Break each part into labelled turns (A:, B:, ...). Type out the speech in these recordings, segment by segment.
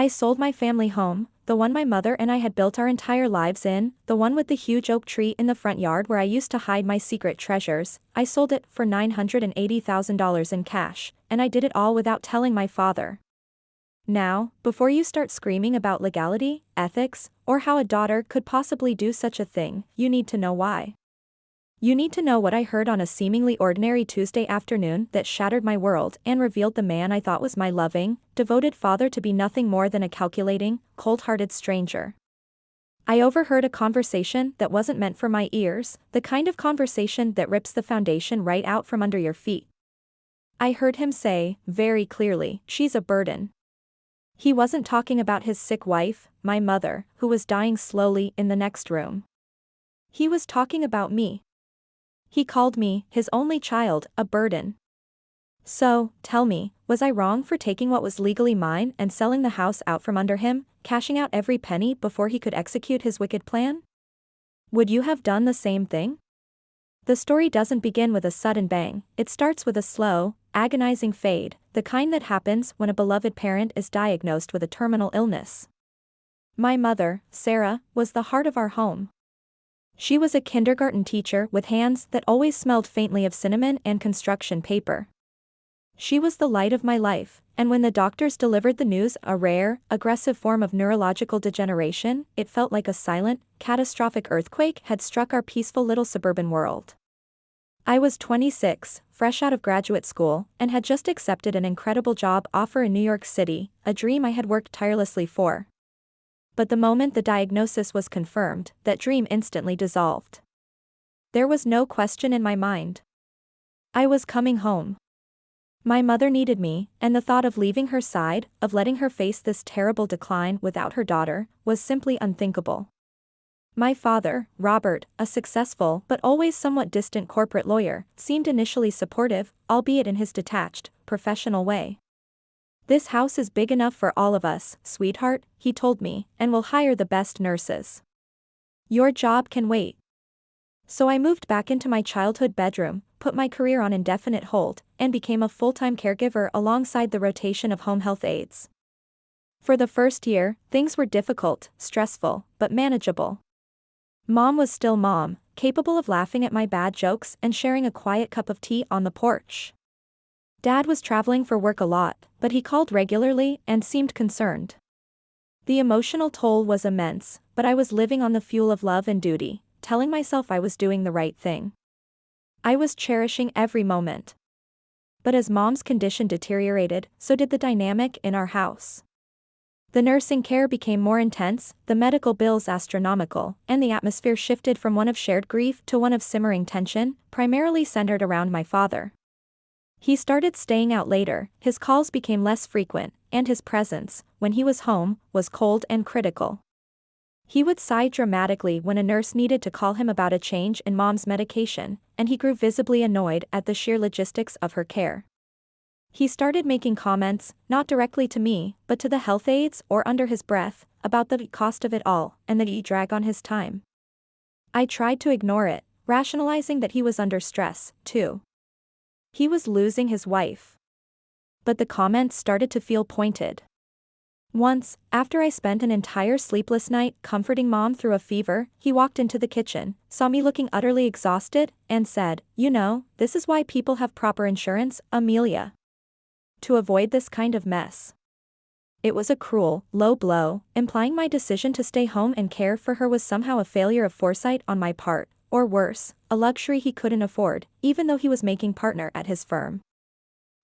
A: I sold my family home, the one my mother and I had built our entire lives in, the one with the huge oak tree in the front yard where I used to hide my secret treasures. I sold it for $980,000 in cash, and I did it all without telling my father. Now, before you start screaming about legality, ethics, or how a daughter could possibly do such a thing, you need to know why. You need to know what I heard on a seemingly ordinary Tuesday afternoon that shattered my world and revealed the man I thought was my loving, devoted father to be nothing more than a calculating, cold-hearted stranger. I overheard a conversation that wasn't meant for my ears, the kind of conversation that rips the foundation right out from under your feet. I heard him say, very clearly, "She's a burden." He wasn't talking about his sick wife, my mother, who was dying slowly in the next room. He was talking about me. He called me, his only child, a burden. So, tell me, was I wrong for taking what was legally mine and selling the house out from under him, cashing out every penny before he could execute his wicked plan? Would you have done the same thing? The story doesn't begin with a sudden bang, it starts with a slow, agonizing fade, the kind that happens when a beloved parent is diagnosed with a terminal illness. My mother, Sarah, was the heart of our home. She was a kindergarten teacher with hands that always smelled faintly of cinnamon and construction paper. She was the light of my life, and when the doctors delivered the news, a rare, aggressive form of neurological degeneration, it felt like a silent, catastrophic earthquake had struck our peaceful little suburban world. I was 26, fresh out of graduate school, and had just accepted an incredible job offer in New York City, a dream I had worked tirelessly for. But the moment the diagnosis was confirmed, that dream instantly dissolved. There was no question in my mind. I was coming home. My mother needed me, and the thought of leaving her side, of letting her face this terrible decline without her daughter, was simply unthinkable. My father, Robert, a successful but always somewhat distant corporate lawyer, seemed initially supportive, albeit in his detached, professional way. "This house is big enough for all of us, sweetheart," he told me, "and we'll hire the best nurses. Your job can wait." So I moved back into my childhood bedroom, put my career on indefinite hold, and became a full-time caregiver alongside the rotation of home health aides. For the first year, things were difficult, stressful, but manageable. Mom was still mom, capable of laughing at my bad jokes and sharing a quiet cup of tea on the porch. Dad was traveling for work a lot, but he called regularly and seemed concerned. The emotional toll was immense, but I was living on the fuel of love and duty, telling myself I was doing the right thing. I was cherishing every moment. But as Mom's condition deteriorated, so did the dynamic in our house. The nursing care became more intense, the medical bills astronomical, and the atmosphere shifted from one of shared grief to one of simmering tension, primarily centered around my father. He started staying out later, his calls became less frequent, and his presence, when he was home, was cold and critical. He would sigh dramatically when a nurse needed to call him about a change in Mom's medication, and he grew visibly annoyed at the sheer logistics of her care. He started making comments, not directly to me, but to the health aides or under his breath, about the cost of it all, and that he'd drag on his time. I tried to ignore it, rationalizing that he was under stress, too. He was losing his wife. But the comments started to feel pointed. Once, after I spent an entire sleepless night comforting Mom through a fever, he walked into the kitchen, saw me looking utterly exhausted, and said, "You know, this is why people have proper insurance, Amelia. To avoid this kind of mess." It was a cruel, low blow, implying my decision to stay home and care for her was somehow a failure of foresight on my part, or worse, a luxury he couldn't afford, even though he was making partner at his firm.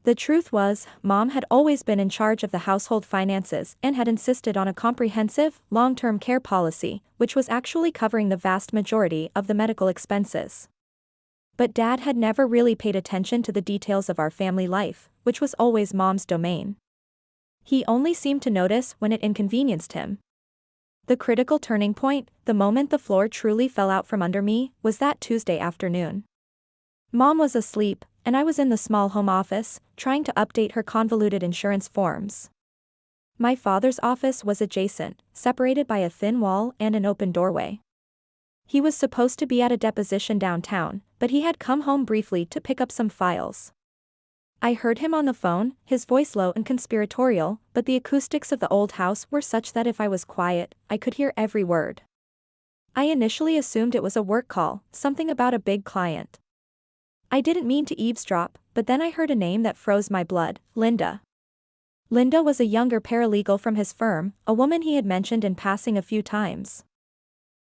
A: The truth was, Mom had always been in charge of the household finances and had insisted on a comprehensive, long-term care policy, which was actually covering the vast majority of the medical expenses. But Dad had never really paid attention to the details of our family life, which was always Mom's domain. He only seemed to notice when it inconvenienced him. The critical turning point, the moment the floor truly fell out from under me, was that Tuesday afternoon. Mom was asleep, and I was in the small home office, trying to update her convoluted insurance forms. My father's office was adjacent, separated by a thin wall and an open doorway. He was supposed to be at a deposition downtown, but he had come home briefly to pick up some files. I heard him on the phone, his voice low and conspiratorial, but the acoustics of the old house were such that if I was quiet, I could hear every word. I initially assumed it was a work call, something about a big client. I didn't mean to eavesdrop, but then I heard a name that froze my blood, Linda. Linda was a younger paralegal from his firm, a woman he had mentioned in passing a few times.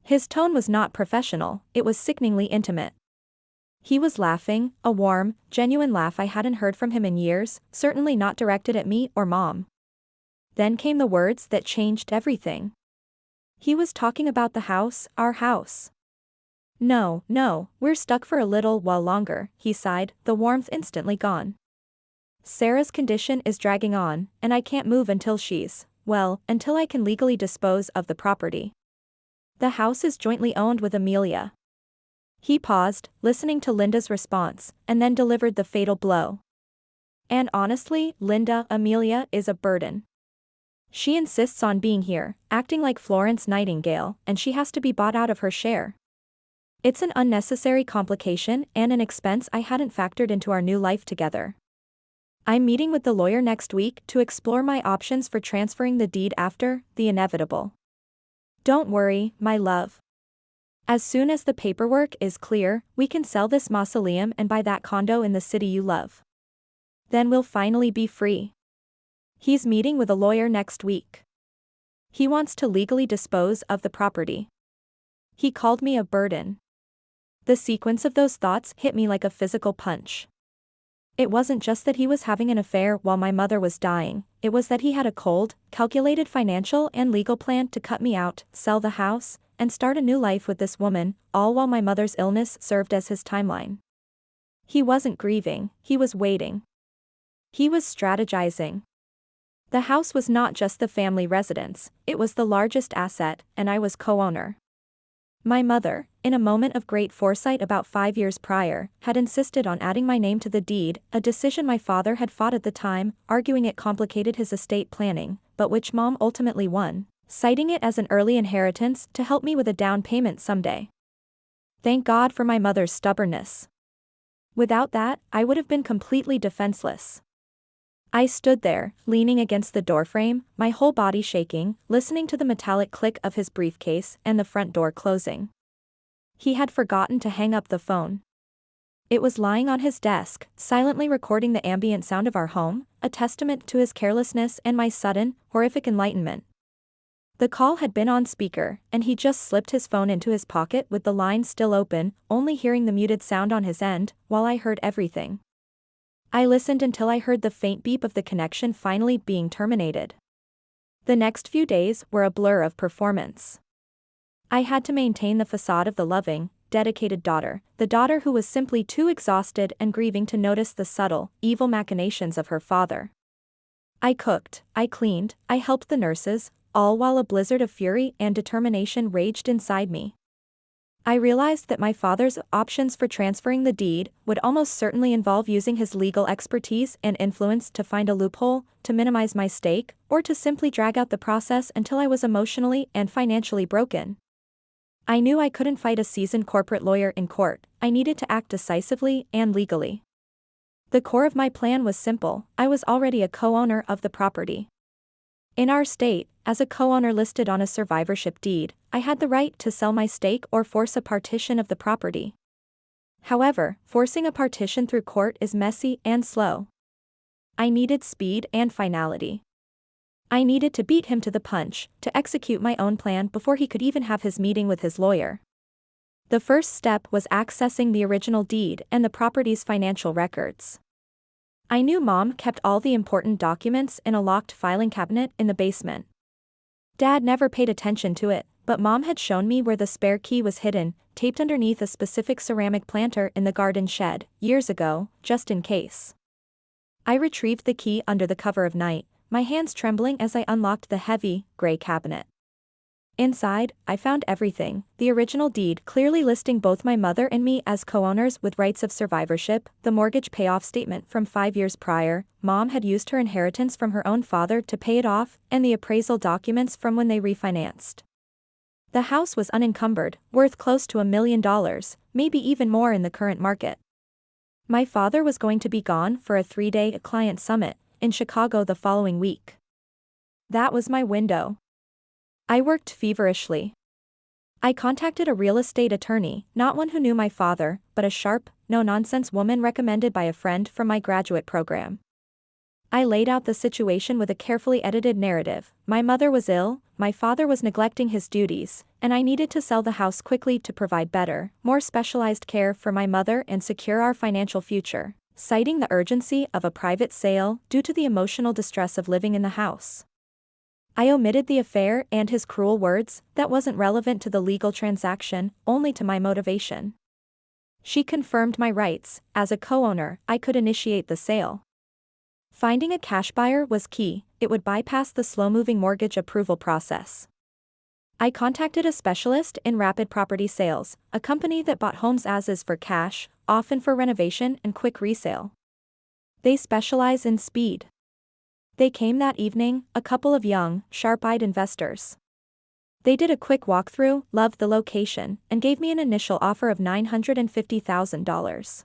A: His tone was not professional, it was sickeningly intimate. He was laughing, a warm, genuine laugh I hadn't heard from him in years, certainly not directed at me or Mom. Then came the words that changed everything. He was talking about the house, our house. No, we're stuck for a little while longer, he sighed, the warmth instantly gone. Sarah's condition is dragging on, and I can't move until until I can legally dispose of the property. The house is jointly owned with Amelia. He paused, listening to Linda's response, and then delivered the fatal blow. And honestly, Amelia is a burden. She insists on being here, acting like Florence Nightingale, and she has to be bought out of her share. It's an unnecessary complication and an expense I hadn't factored into our new life together. I'm meeting with the lawyer next week to explore my options for transferring the deed after the inevitable. Don't worry, my love. As soon as the paperwork is clear, we can sell this mausoleum and buy that condo in the city you love. Then we'll finally be free. He's meeting with a lawyer next week. He wants to legally dispose of the property. He called me a burden. The sequence of those thoughts hit me like a physical punch. It wasn't just that he was having an affair while my mother was dying, it was that he had a cold, calculated financial and legal plan to cut me out, sell the house, and start a new life with this woman, all while my mother's illness served as his timeline. He wasn't grieving, he was waiting. He was strategizing. The house was not just the family residence, it was the largest asset, and I was co-owner. My mother, in a moment of great foresight about 5 years prior, had insisted on adding my name to the deed, a decision my father had fought at the time, arguing it complicated his estate planning, but which Mom ultimately won, citing it as an early inheritance to help me with a down payment someday. Thank God for my mother's stubbornness. Without that, I would have been completely defenseless. I stood there, leaning against the doorframe, my whole body shaking, listening to the metallic click of his briefcase and the front door closing. He had forgotten to hang up the phone. It was lying on his desk, silently recording the ambient sound of our home, a testament to his carelessness and my sudden, horrific enlightenment. The call had been on speaker, and he just slipped his phone into his pocket with the line still open, only hearing the muted sound on his end, while I heard everything. I listened until I heard the faint beep of the connection finally being terminated. The next few days were a blur of performance. I had to maintain the facade of the loving, dedicated daughter, the daughter who was simply too exhausted and grieving to notice the subtle, evil machinations of her father. I cooked, I cleaned, I helped the nurses, all while a blizzard of fury and determination raged inside me. I realized that my father's options for transferring the deed would almost certainly involve using his legal expertise and influence to find a loophole, to minimize my stake, or to simply drag out the process until I was emotionally and financially broken. I knew I couldn't fight a seasoned corporate lawyer in court, I needed to act decisively and legally. The core of my plan was simple, I was already a co-owner of the property. In our state, as a co-owner listed on a survivorship deed, I had the right to sell my stake or force a partition of the property. However, forcing a partition through court is messy and slow. I needed speed and finality. I needed to beat him to the punch, to execute my own plan before he could even have his meeting with his lawyer. The first step was accessing the original deed and the property's financial records. I knew Mom kept all the important documents in a locked filing cabinet in the basement. Dad never paid attention to it, but Mom had shown me where the spare key was hidden, taped underneath a specific ceramic planter in the garden shed, years ago, just in case. I retrieved the key under the cover of night, my hands trembling as I unlocked the heavy, gray cabinet. Inside, I found everything, the original deed clearly listing both my mother and me as co-owners with rights of survivorship, the mortgage payoff statement from 5 years prior, Mom had used her inheritance from her own father to pay it off, and the appraisal documents from when they refinanced. The house was unencumbered, worth close to $1 million, maybe even more in the current market. My father was going to be gone for a 3-day client summit in Chicago the following week. That was my window. I worked feverishly. I contacted a real estate attorney, not one who knew my father, but a sharp, no-nonsense woman recommended by a friend from my graduate program. I laid out the situation with a carefully edited narrative. My mother was ill, my father was neglecting his duties, and I needed to sell the house quickly to provide better, more specialized care for my mother and secure our financial future, citing the urgency of a private sale due to the emotional distress of living in the house. I omitted the affair and his cruel words that wasn't relevant to the legal transaction, only to my motivation. She confirmed my rights. As a co-owner, I could initiate the sale. Finding a cash buyer was key. It would bypass the slow-moving mortgage approval process. I contacted a specialist in rapid property sales, a company that bought homes as is for cash, often for renovation and quick resale. They specialize in speed. They came that evening, a couple of young, sharp-eyed investors. They did a quick walkthrough, loved the location, and gave me an initial offer of $950,000.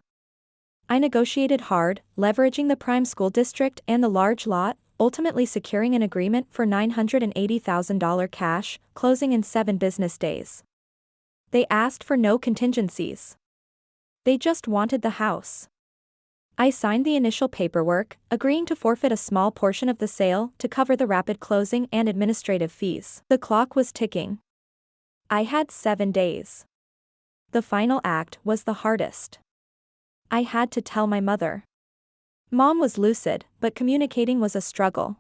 A: I negotiated hard, leveraging the prime school district and the large lot, ultimately securing an agreement for $980,000 cash, closing in 7 business days. They asked for no contingencies. They just wanted the house. I signed the initial paperwork, agreeing to forfeit a small portion of the sale to cover the rapid closing and administrative fees. The clock was ticking. I had 7 days. The final act was the hardest. I had to tell my mother. Mom was lucid, but communicating was a struggle.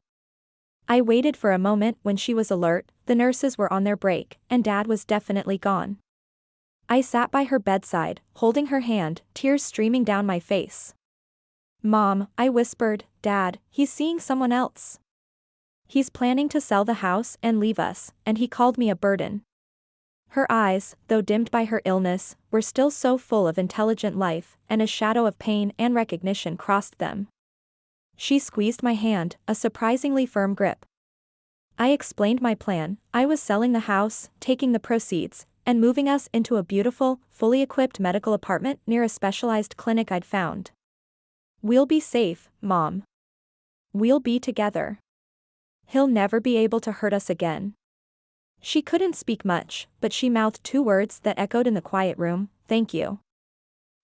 A: I waited for a moment when she was alert, the nurses were on their break, and Dad was definitely gone. I sat by her bedside, holding her hand, tears streaming down my face. "Mom," I whispered, "Dad, he's seeing someone else. He's planning to sell the house and leave us, and he called me a burden." Her eyes, though dimmed by her illness, were still so full of intelligent life, and a shadow of pain and recognition crossed them. She squeezed my hand, a surprisingly firm grip. I explained my plan. I was selling the house, taking the proceeds, and moving us into a beautiful, fully equipped medical apartment near a specialized clinic I'd found. "We'll be safe, Mom. We'll be together. He'll never be able to hurt us again." She couldn't speak much, but she mouthed 2 words that echoed in the quiet room: "Thank you."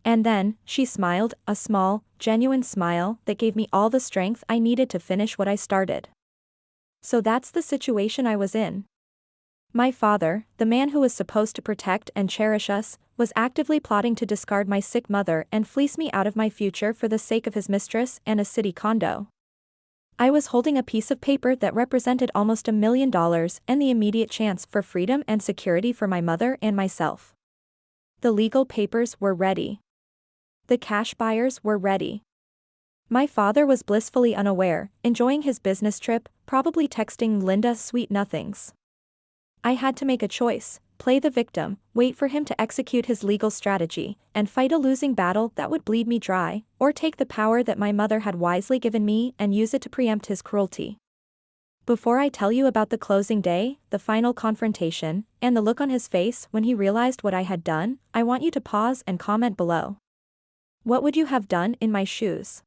A: And then, she smiled, a small, genuine smile that gave me all the strength I needed to finish what I started. So that's the situation I was in. My father, the man who was supposed to protect and cherish us, was actively plotting to discard my sick mother and fleece me out of my future for the sake of his mistress and a city condo. I was holding a piece of paper that represented almost $1 million and the immediate chance for freedom and security for my mother and myself. The legal papers were ready. The cash buyers were ready. My father was blissfully unaware, enjoying his business trip, probably texting Linda sweet nothings. I had to make a choice: play the victim, wait for him to execute his legal strategy, and fight a losing battle that would bleed me dry, or take the power that my mother had wisely given me and use it to preempt his cruelty. Before I tell you about the closing day, the final confrontation, and the look on his face when he realized what I had done, I want you to pause and comment below. What would you have done in my shoes?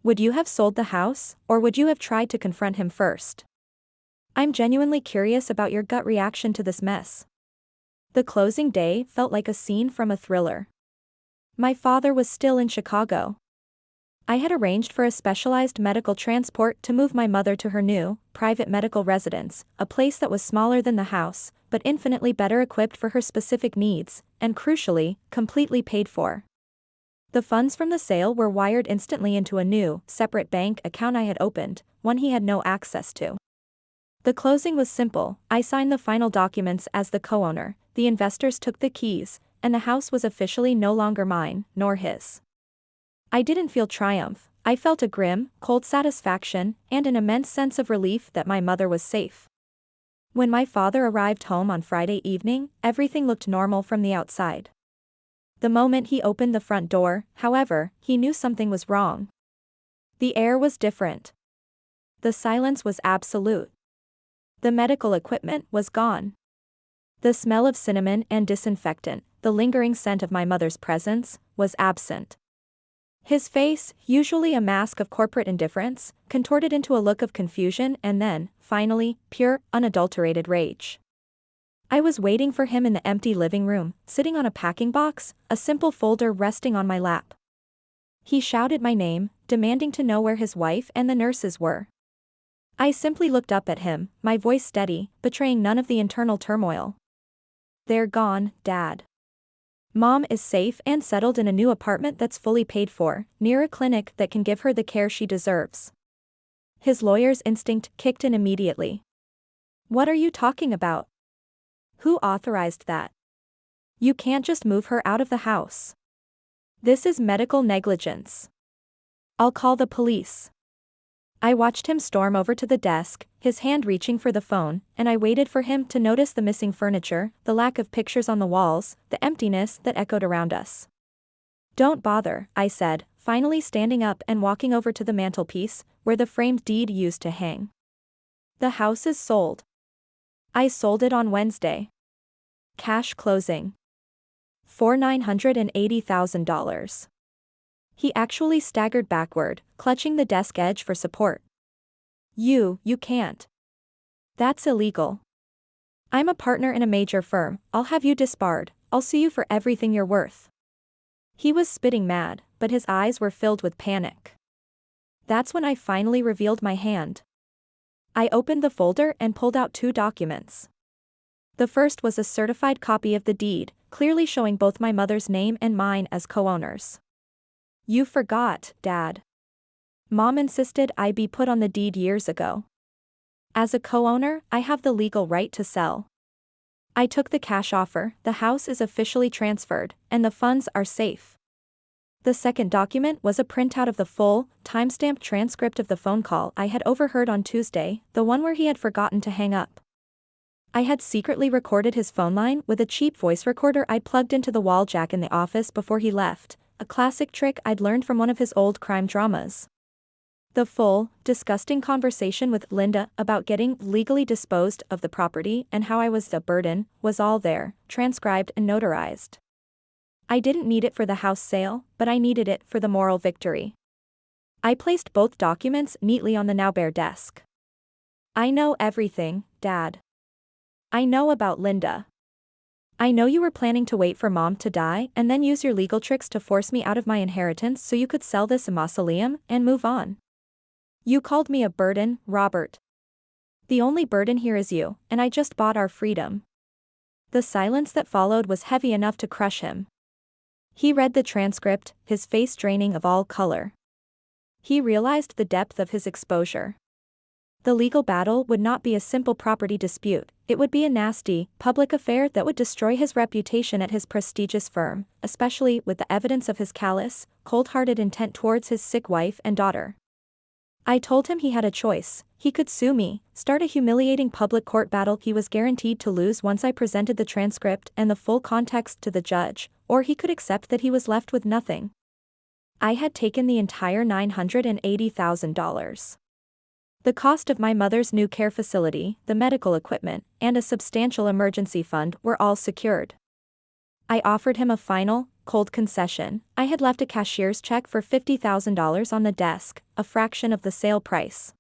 A: Would you have sold the house, or would you have tried to confront him first? I'm genuinely curious about your gut reaction to this mess. The closing day felt like a scene from a thriller. My father was still in Chicago. I had arranged for a specialized medical transport to move my mother to her new, private medical residence, a place that was smaller than the house, but infinitely better equipped for her specific needs, and crucially, completely paid for. The funds from the sale were wired instantly into a new, separate bank account I had opened, one he had no access to. The closing was simple. I signed the final documents as the co-owner, the investors took the keys, and the house was officially no longer mine, nor his. I didn't feel triumph. I felt a grim, cold satisfaction, and an immense sense of relief that my mother was safe. When my father arrived home on Friday evening, everything looked normal from the outside. The moment he opened the front door, however, he knew something was wrong. The air was different. The silence was absolute. The medical equipment was gone. The smell of cinnamon and disinfectant, the lingering scent of my mother's presence, was absent. His face, usually a mask of corporate indifference, contorted into a look of confusion and then, finally, pure, unadulterated rage. I was waiting for him in the empty living room, sitting on a packing box, a simple folder resting on my lap. He shouted my name, demanding to know where his wife and the nurses were. I simply looked up at him, my voice steady, betraying none of the internal turmoil. "They're gone, Dad. Mom is safe and settled in a new apartment that's fully paid for, near a clinic that can give her the care she deserves." His lawyer's instinct kicked in immediately. "What are you talking about? Who authorized that? You can't just move her out of the house. This is medical negligence. I'll call the police." I watched him storm over to the desk, his hand reaching for the phone, and I waited for him to notice the missing furniture, the lack of pictures on the walls, the emptiness that echoed around us. "Don't bother," I said, finally standing up and walking over to the mantelpiece, where the framed deed used to hang. "The house is sold. I sold it on Wednesday. Cash closing. For $980,000. He actually staggered backward, clutching the desk edge for support. You can't. That's illegal. I'm a partner in a major firm, I'll have you disbarred, I'll sue you for everything you're worth." He was spitting mad, but his eyes were filled with panic. That's when I finally revealed my hand. I opened the folder and pulled out 2 documents. The first was a certified copy of the deed, clearly showing both my mother's name and mine as co-owners. "You forgot, Dad. Mom insisted I be put on the deed years ago. As a co-owner, I have the legal right to sell. I took the cash offer, the house is officially transferred, and the funds are safe." The second document was a printout of the full, timestamped transcript of the phone call I had overheard on Tuesday, the one where he had forgotten to hang up. I had secretly recorded his phone line with a cheap voice recorder I'd plugged into the wall jack in the office before he left, a classic trick I'd learned from one of his old crime dramas. The full, disgusting conversation with Linda about getting legally disposed of the property and how I was a burden was all there, transcribed and notarized. I didn't need it for the house sale, but I needed it for the moral victory. I placed both documents neatly on the now bare desk. "I know everything, Dad. I know about Linda. I know you were planning to wait for Mom to die and then use your legal tricks to force me out of my inheritance so you could sell this mausoleum and move on. You called me a burden, Robert. The only burden here is you, and I just bought our freedom." The silence that followed was heavy enough to crush him. He read the transcript, his face draining of all color. He realized the depth of his exposure. The legal battle would not be a simple property dispute, it would be a nasty, public affair that would destroy his reputation at his prestigious firm, especially with the evidence of his callous, cold-hearted intent towards his sick wife and daughter. I told him he had a choice: he could sue me, start a humiliating public court battle he was guaranteed to lose once I presented the transcript and the full context to the judge, or he could accept that he was left with nothing. I had taken the entire $980,000. The cost of my mother's new care facility, the medical equipment, and a substantial emergency fund were all secured. I offered him a final, cold concession. I had left a cashier's check for $50,000 on the desk, a fraction of the sale price.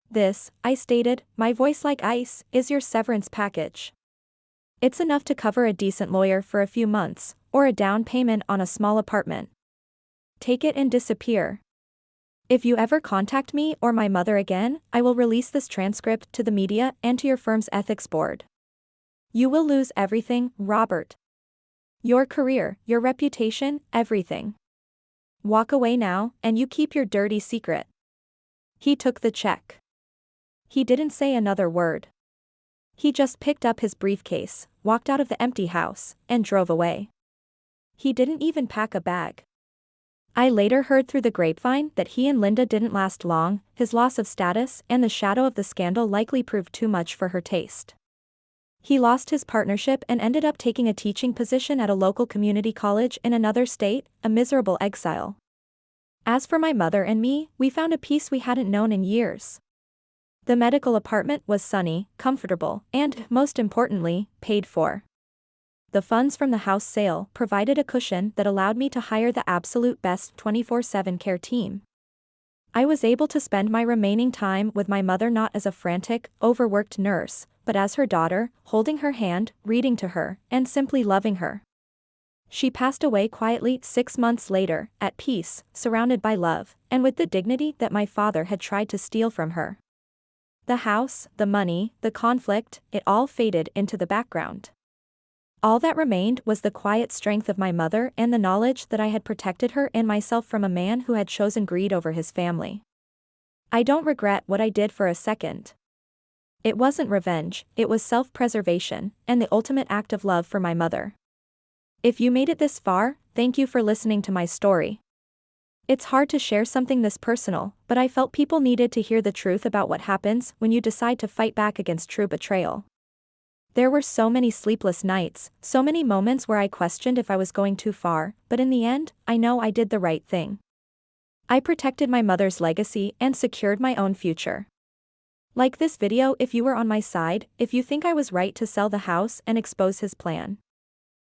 A: "This," I stated, my voice like ice, "is your severance package. It's enough to cover a decent lawyer for a few months, or a down payment on a small apartment. Take it and disappear. If you ever contact me or my mother again, I will release this transcript to the media and to your firm's ethics board. You will lose everything, Robert. Your career, your reputation, everything. Walk away now, and you keep your dirty secret." He took the check. He didn't say another word. He just picked up his briefcase, walked out of the empty house, and drove away. He didn't even pack a bag. I later heard through the grapevine that he and Linda didn't last long, his loss of status and the shadow of the scandal likely proved too much for her taste. He lost his partnership and ended up taking a teaching position at a local community college in another state, a miserable exile. As for my mother and me, we found a peace we hadn't known in years. The medical apartment was sunny, comfortable, and, most importantly, paid for. The funds from the house sale provided a cushion that allowed me to hire the absolute best 24/7 care team. I was able to spend my remaining time with my mother not as a frantic, overworked nurse, but as her daughter, holding her hand, reading to her, and simply loving her. She passed away quietly 6 months later, at peace, surrounded by love, and with the dignity that my father had tried to steal from her. The house, the money, the conflict, it all faded into the background. All that remained was the quiet strength of my mother and the knowledge that I had protected her and myself from a man who had chosen greed over his family. I don't regret what I did for a second. It wasn't revenge, it was self-preservation, and the ultimate act of love for my mother. If you made it this far, thank you for listening to my story. It's hard to share something this personal, but I felt people needed to hear the truth about what happens when you decide to fight back against true betrayal. There were so many sleepless nights, so many moments where I questioned if I was going too far, but in the end, I know I did the right thing. I protected my mother's legacy and secured my own future. Like this video if you were on my side, if you think I was right to sell the house and expose his plan.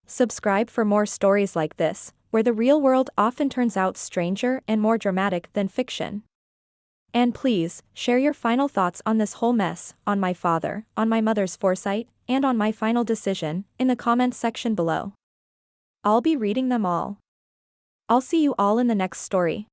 A: Subscribe for more stories like this, where the real world often turns out stranger and more dramatic than fiction. And please, share your final thoughts on this whole mess, on my father, on my mother's foresight, and on my final decision, in the comments section below. I'll be reading them all. I'll see you all in the next story.